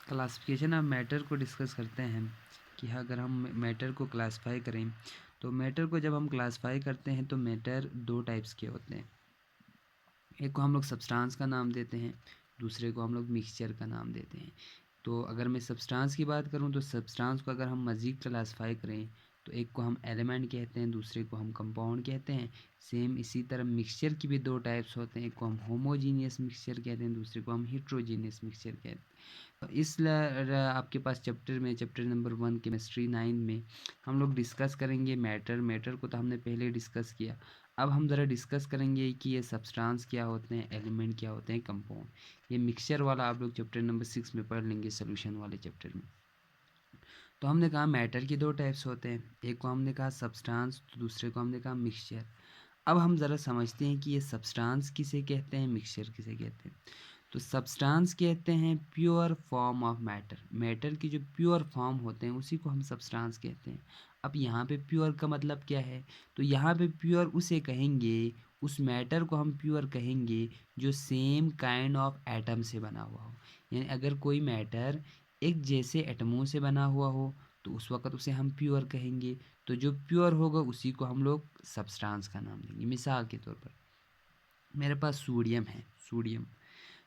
Classification of matter को discuss करते हैं कि अगर हम मैटर को क्लासिफाई करें तो मैटर को जब हम क्लासिफाई करते हैं तो मैटर दो टाइप्स के होते हैं। एक को हम लोग सब्सटेंस का नाम देते हैं, दूसरे को हम लोग मिक्सचर का नाम देते हैं। तो अगर मैं सब्सटेंस की बात करूं तो सब्सटेंस को अगर हम मज़ीद क्लासिफाई करें तो एक को हम एलिमेंट कहते हैं, दूसरे को हम कंपाउंड कहते हैं। सेम इसी तरह मिक्सचर की भी दो टाइप्स होते हैं, एक को हम होमोजीनियस मिक्सचर कहते हैं, दूसरे को हम हिट्रोजीनियस मिक्सचर कहते हैं। तो आपके पास चैप्टर नंबर 1 केमिस्ट्री 9 में हम लोग डिस्कस करेंगे मैटर को तो हमने पहले डिस्कस किया। अब हम ज़रा डिस्कस करेंगे कि ये सब्सटेंस क्या होते हैं, एलिमेंट क्या होते हैं, कंपाउंड। ये मिक्सचर वाला आप लोग चैप्टर नंबर 6 में पढ़ लेंगे सोल्यूशन वाले चैप्टर में। तो हमने कहा मैटर की दो टाइप्स होते हैं, एक को हमने कहा सब्सटेंस तो दूसरे को हमने कहा मिक्सचर। अब हम ज़रा समझते हैं कि ये सब्सटेंस किसे कहते हैं, मिक्सचर किसे कहते हैं। तो सब्सटेंस कहते हैं pure form of matter, matter की जो प्योर फॉर्म होते हैं उसी को हम सब्सटेंस कहते हैं। अब यहाँ पे प्योर का मतलब क्या है, तो यहाँ पे प्योर उसे कहेंगे, उस मैटर को हम प्योर कहेंगे जो सेम काइंड ऑफ एटम से बना हुआ हो। यानी अगर कोई मैटर एक जैसे एटमों से बना हुआ हो तो उस वक़्त उसे हम प्योर कहेंगे। तो जो प्योर होगा उसी को हम लोग सब्सटेंस का नाम देंगे। मिसाल के तौर पर मेरे पास सोडियम है, सोडियम,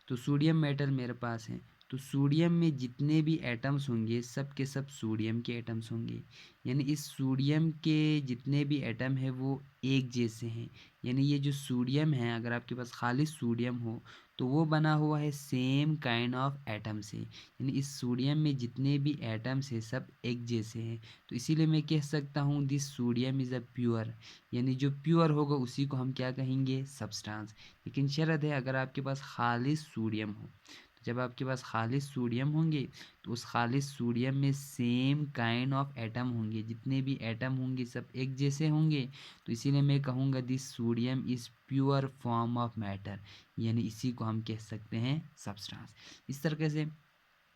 तो सोडियम मेटल मेरे पास है। तो सोडियम में जितने भी एटम्स होंगे सब के सब सोडियम के एटम्स होंगे। यानी इस सोडियम के जितने भी एटम है वो एक जैसे हैं। यानी ये जो सोडियम है, अगर आपके पास खाली सोडियम हो तो वो बना हुआ है सेम काइंड ऑफ एटम से। यानी इस सोडियम में जितने भी एटम्स हैं सब एक जैसे हैं। तो इसीलिए मैं कह सकता हूँ this sodium is a pure. यानी जो प्योर होगा उसी को हम क्या कहेंगे, सब्सटेंस। लेकिन शर्त है अगर आपके पास खालिस सोडियम हो। तो जब आपके पास खालिस सोडियम होंगे तो उस खालिस सोडियम में सेम काइंड ऑफ एटम होंगे, जितने भी एटम होंगे सब एक जैसे होंगे। तो इसीलिए मैं कहूँगा this sodium is pure form of matter. यानी इसी को हम कह सकते हैं सब्सटेंस। इस तरीके से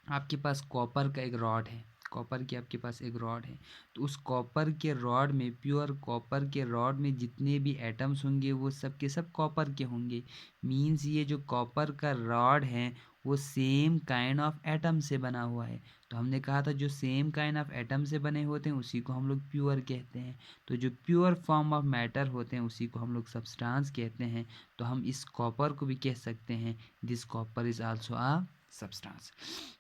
आपके पास कॉपर का एक रॉड है, कॉपर की आपके पास एक रॉड है, तो उस कॉपर के रॉड में, प्योर कॉपर के रॉड में जितने भी एटम्स होंगे वो सब के सब कॉपर के होंगे। मींस ये जो कॉपर का रॉड है वो सेम काइंड ऑफ एटम से बना हुआ है। तो हमने कहा था जो सेम काइंड ऑफ एटम से बने होते हैं उसी को हम लोग प्योर कहते हैं। तो जो प्योर फॉर्म ऑफ मैटर होते हैं उसी को हम लोग सब्सटेंस कहते हैं। तो हम इस कॉपर को भी कह सकते हैं this copper is also a substance.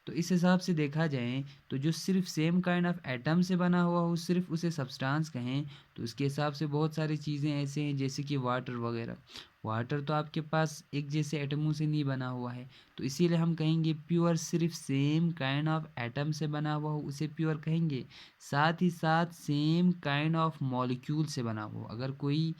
तो इस हिसाब से देखा जाए तो जो सिर्फ सेम काइंड ऑफ एटम से बना हुआ हो सिर्फ उसे सब्सटेंस कहें तो उसके हिसाब से बहुत सारी चीज़ें ऐसे हैं जैसे कि वाटर वगैरह। वाटर तो आपके पास एक जैसे एटमों से नहीं बना हुआ है, तो इसीलिए हम कहेंगे प्योर सिर्फ सेम काइंड ऑफ एटम से बना हुआ हो उसे प्योर कहेंगे। साथ ही साथ सेम काइंड ऑफ मॉलिक्यूल से बना हो। अगर कोई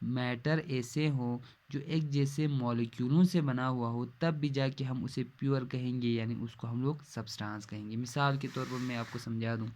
मैटर ऐसे हो जो एक जैसे मॉलिक्यूलों से बना हुआ हो तब भी जाके हम उसे प्योर कहेंगे, यानी उसको हम लोग सब्सटेंस कहेंगे। मिसाल के तौर पर मैं आपको समझा दूं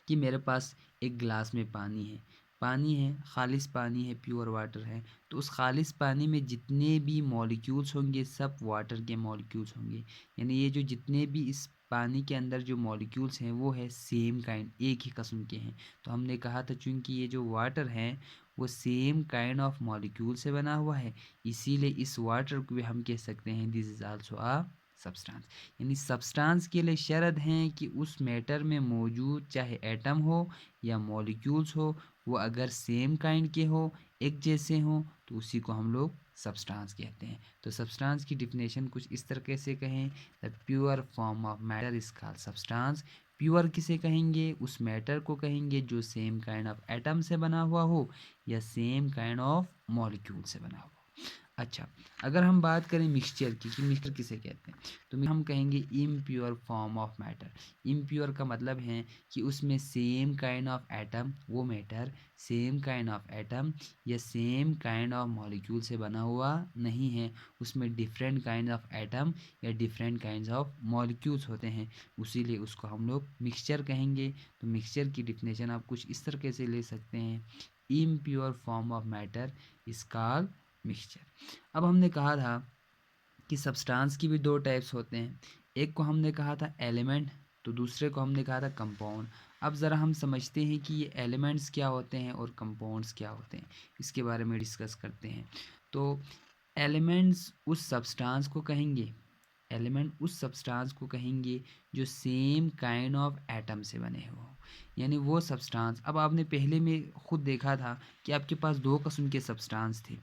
कि मेरे पास एक गिलास में पानी है, पानी है, खालिस पानी है, प्योर वाटर है। तो उस खालिस पानी में जितने भी मॉलिक्यूल्स होंगे सब वाटर के मॉलिक्यूल्स होंगे। यानी ये जो जितने भी इस पानी के अंदर जो मॉलिक्यूल्स हैं वो है सेम काइंड, एक ही किस्म के हैं। तो हमने कहा था चूँकि ये जो वाटर है वो सेम काइंड ऑफ मॉलिक्यूल से बना हुआ है, इसीलिए इस वाटर को भी हम कह सकते हैं this is also a substance. यानी सब्सटेंस के लिए शर्त हैं कि उस मैटर में मौजूद चाहे एटम हो या मॉलिक्यूल्स हो वो अगर सेम काइंड के हो, एक जैसे हों, तो उसी को हम लोग सब्सटेंस कहते हैं। तो सब्सटेंस की डिफिनेशन कुछ इस तरीके से कहें, the pure form of matter is called substance. Pure किसे कहेंगे, उस मैटर को कहेंगे जो सेम काइंड ऑफ एटम से बना हुआ हो या सेम काइंड ऑफ मॉलिक्यूल से बना हुआ। अच्छा, अगर हम बात करें मिक्सचर की कि मिक्सचर किसे कहते हैं, तो हम कहेंगे impure form of matter. Impure का मतलब है कि उसमें सेम काइंड ऑफ एटम, वो matter same kind of atom या सेम काइंड ऑफ मॉलिक्यूल से बना हुआ नहीं है, उसमें डिफरेंट काइंड ऑफ एटम या डिफरेंट काइंड्स ऑफ मॉलिक्यूल्स होते हैं, उसीलिए उसको हम लोग मिक्सचर कहेंगे। तो मिक्सचर की डिफिनेशन आप कुछ इस तरीके से ले सकते हैं, impure form of matter is called mixture. अब हमने कहा था कि सब्सटेंस की भी दो टाइप्स होते हैं, एक को हमने कहा था एलिमेंट तो दूसरे को हमने कहा था कंपाउंड। अब ज़रा हम समझते हैं कि ये एलिमेंट्स क्या होते हैं और कंपाउंड्स क्या होते हैं, इसके बारे में डिस्कस करते हैं। तो एलिमेंट्स उस सब्सटेंस को कहेंगे एलिमेंट उस सब्सटेंस को कहेंगे जो सेम काइंड ऑफ एटम से बने हो, यानी वो सब्सटेंस। अब आपने पहले में खुद देखा था कि आपके पास दो किस्म के सब्सटेंस थे।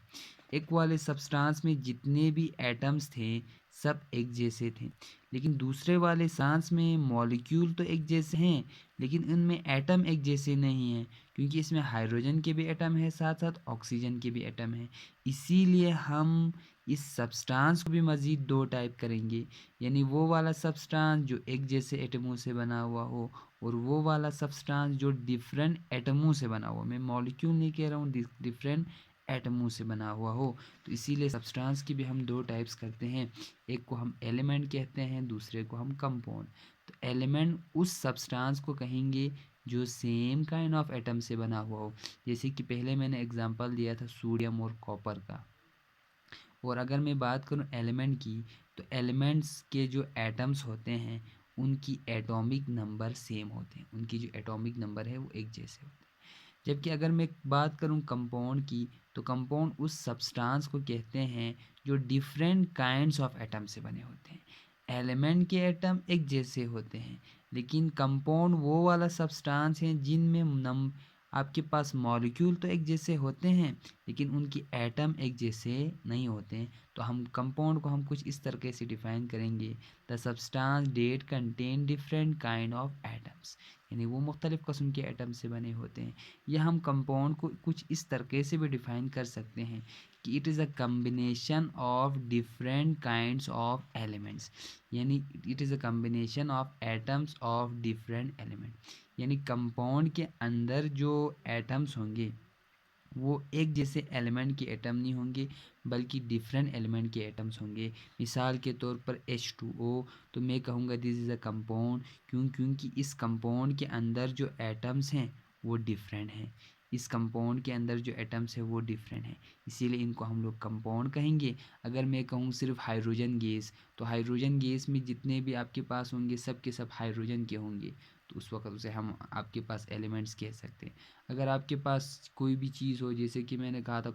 एक वाले सब्सटेंस में जितने भी एटम्स थे सब एक जैसे थे, लेकिन दूसरे वाले सांस में मॉलिक्यूल तो एक जैसे हैं लेकिन उनमें एटम एक जैसे नहीं हैं, क्योंकि इसमें हाइड्रोजन के भी एटम है, साथ साथ ऑक्सीजन के भी एटम है। इसीलिए हम इस सब्सटेंस को भी मज़ीद दो टाइप करेंगे, यानी वो वाला सब्सटेंस जो एक जैसे एटमों से बना हुआ हो और वो वाला सब्सटेंस जो डिफरेंट एटमों से बना हुआ। मैं मॉलिक्यूल नहीं कह रहा हूँ, डिफरेंट एटमों से बना हुआ हो। तो इसीलिए सब्सटेंस की भी हम दो टाइप्स करते हैं, एक को हम एलिमेंट कहते हैं, दूसरे को हम कंपाउंड। तो एलिमेंट उस सब्सटेंस को कहेंगे जो सेम काइंड ऑफ एटम से बना हुआ हो। जैसे कि पहले मैंने एग्जांपल दिया था सोडियम और कॉपर का। और अगर मैं बात करूं एलिमेंट की, तो एलिमेंट्स के जो एटम्स होते हैं उनकी एटॉमिक नंबर सेम होते हैं, उनकी जो एटॉमिक नंबर है वो एक जैसे होते हैं। जबकि अगर मैं बात करूं कंपाउंड की, तो कंपाउंड उस सब्सटेंस को कहते हैं जो डिफरेंट काइंड्स ऑफ एटम से बने होते हैं। एलिमेंट के एटम एक जैसे होते हैं, लेकिन कंपाउंड वो वाला सब्सटेंस है जिनमें आपके पास मॉलिक्यूल तो एक जैसे होते हैं लेकिन उनकी एटम एक जैसे नहीं होते हैं। तो हम कंपाउंड को हम कुछ इस तरीके से डिफाइन करेंगे, the substance that contain different kind of atoms, यानी वो मुख्तलिफ़ किस्म के एटम से बने होते हैं। या हम कंपाउंड को कुछ इस तरीके से भी डिफाइन कर सकते हैं कि it is a combination of different kinds of elements, यानी it is a combination of atoms of different element. यानी कंपाउंड के अंदर जो एटम्स होंगे वो एक जैसे एलिमेंट के एटम नहीं होंगे बल्कि डिफरेंट एलिमेंट के एटम्स होंगे। मिसाल के तौर पर H2O, तो मैं कहूँगा दिस इज़ अ कंपाउंड, क्योंकि इस कंपाउंड के अंदर जो एटम्स हैं वो डिफरेंट हैं, इस कंपाउंड के अंदर जो एटम्स है वो डिफरेंट हैं, इसीलिए इनको हम लोग कंपाउंड कहेंगे। अगर मैं कहूँ सिर्फ हाइड्रोजन गैस, तो हाइड्रोजन गैस में जितने भी आपके पास होंगे सब के सब हाइड्रोजन के होंगे, तो उस वक्त उसे हम आपके पास एलिमेंट्स कह सकते हैं। अगर आपके पास कोई भी चीज़ हो, जैसे कि मैंने कहा था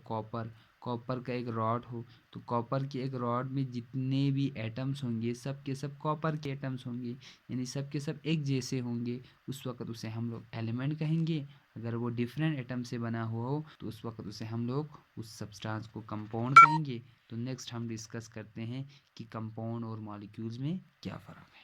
कॉपर का एक रॉड हो, तो कॉपर के एक रॉड में जितने भी एटम्स होंगे सब के सब कॉपर के एटम्स होंगे, यानी सब के सब एक जैसे होंगे, उस वक्त उसे हम लोग एलिमेंट कहेंगे। अगर वो डिफरेंट एटम से बना हुआ हो तो उस वक्त उसे हम लोग उस सब्सटेंस को कंपाउंड कहेंगे। तो नेक्स्ट हम डिस्कस करते हैं कि कंपाउंड और मॉलिक्यूल्स में क्या फ़र्क है।